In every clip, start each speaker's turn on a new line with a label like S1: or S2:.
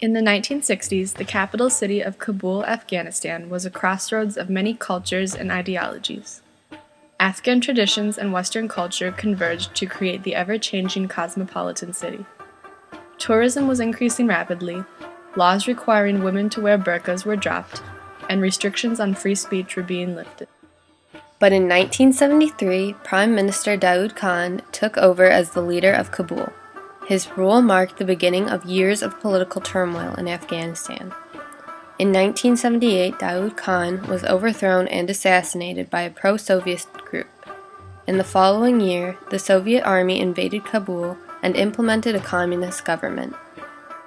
S1: In the 1960s, the capital city of Kabul, Afghanistan, was a crossroads of many cultures and ideologies. Afghan traditions and Western culture converged to create the ever-changing cosmopolitan city. Tourism was increasing rapidly, laws requiring women to wear burqas were dropped, and restrictions on free speech were being lifted.
S2: But in 1973, Prime Minister Daoud Khan took over as the leader of Kabul. His rule marked the beginning of years of political turmoil in Afghanistan. In 1978, Daoud Khan was overthrown and assassinated by a pro-Soviet group. In the following year, the Soviet army invaded Kabul and implemented a communist government.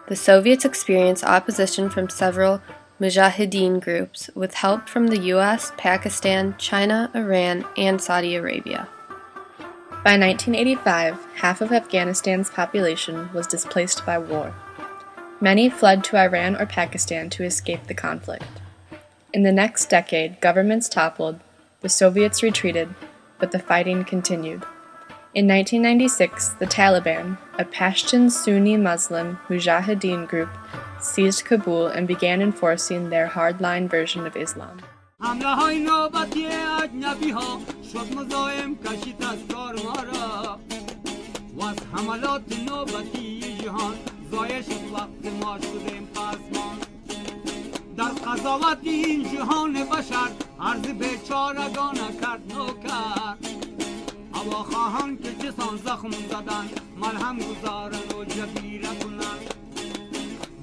S2: The Soviets experienced opposition from several Mujahideen groups, with help from the US, Pakistan, China, Iran, and Saudi Arabia.
S1: By 1985, half of Afghanistan's population was displaced by war. Many fled to Iran or Pakistan to escape the conflict. In the next decade, governments toppled, the Soviets retreated, but the fighting continued. In 1996, the Taliban, a Pashtun Sunni Muslim Mujahideen group, seized Kabul and began enforcing their hardline version of Islam.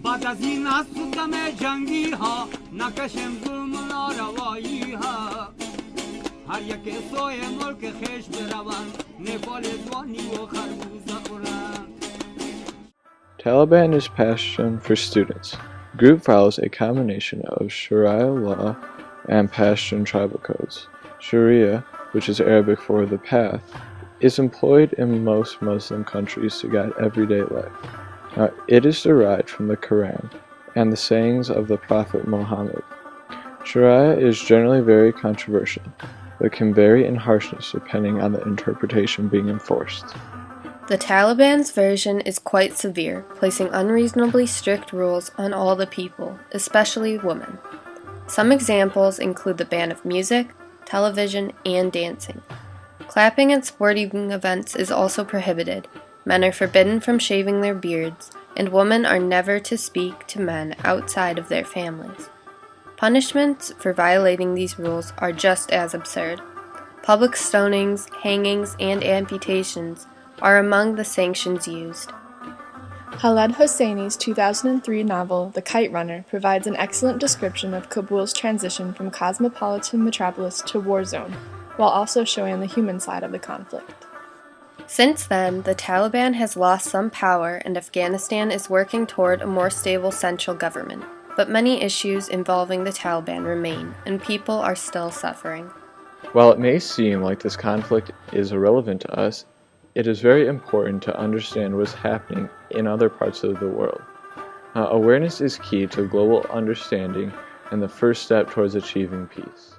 S3: بعد از این از ستم جنگی ها نکشم ظلم و ناروایی ها هر یک سوی ملک خیش بروند نپال زوانی و خربوزه خورند.
S4: Taliban is Pashtun for students. The group follows a combination of Sharia law and Pashtun tribal codes. Sharia, which is Arabic for the path, is employed in most Muslim countries to guide everyday life. Now, it is derived from the Quran and the sayings of the Prophet Muhammad. Sharia is generally very controversial, but can vary in harshness depending on the interpretation being enforced.
S2: The Taliban's version is quite severe, placing unreasonably strict rules on all the people, especially women. Some examples include the ban of music, television, and dancing. Clapping at sporting events is also prohibited. Men are forbidden from shaving their beards, and women are never to speak to men outside of their families. Punishments for violating these rules are just as absurd. Public stonings, hangings, and amputations are among the sanctions used.
S1: Khaled Hosseini's 2003 novel, The Kite Runner, provides an excellent description of Kabul's transition from cosmopolitan metropolis to war zone, while also showing the human side of the conflict.
S2: Since then, the Taliban has lost some power and Afghanistan is working toward a more stable central government. But many issues involving the Taliban remain, and people are still suffering.
S4: While it may seem like this conflict is irrelevant to us, it is very important to understand what's happening in other parts of the world. Awareness is key to global understanding and the first step towards achieving peace.